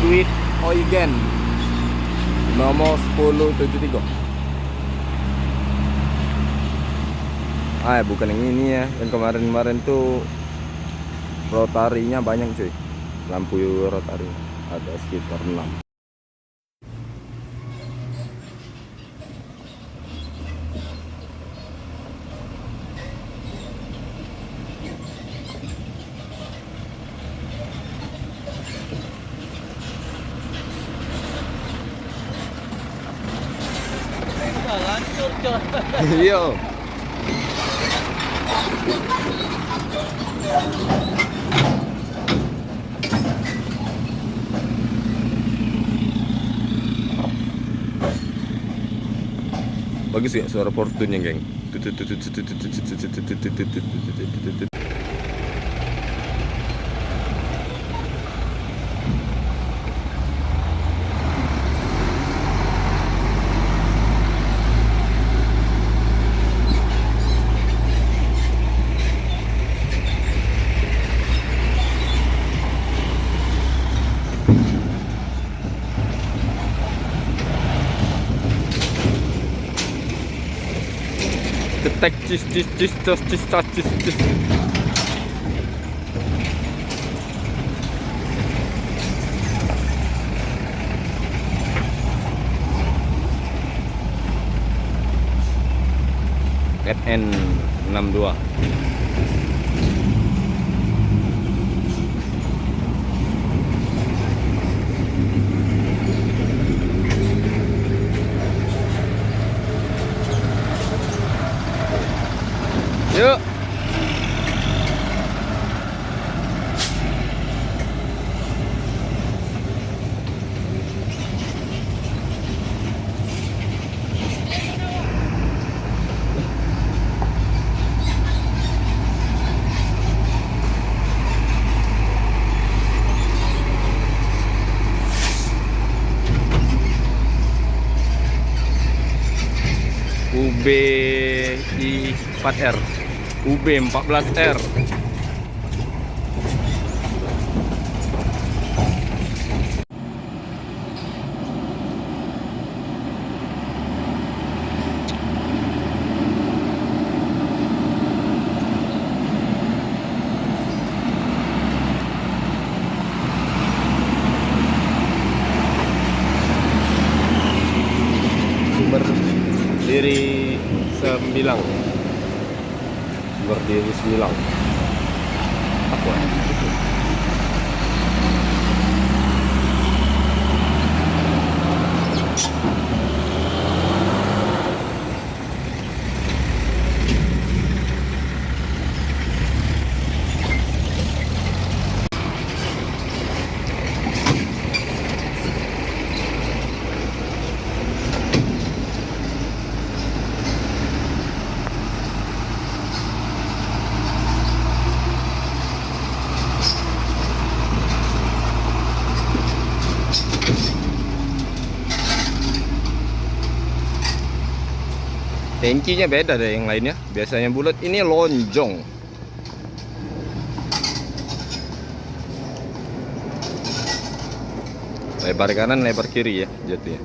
Sweet Oigen nomor 1073. Bukan yang ini ya, yang kemarin-kemarin tuh rotarinya banyak cuy. Lampu rotari ada sekitar 6. Lancur coy. Iya. Bagus ya suara Fortune-nya, geng. Cetek cis cis cis cis cis cis cis. FN62. Yuk. UBI 4R, UB 14R. Berdiri Sembilang. Berdiri Sembilang. Apa? Tankinya beda deh yang lainnya. Biasanya bulat, ini lonjong. Lebar kanan, lebar kiri ya jatuhnya.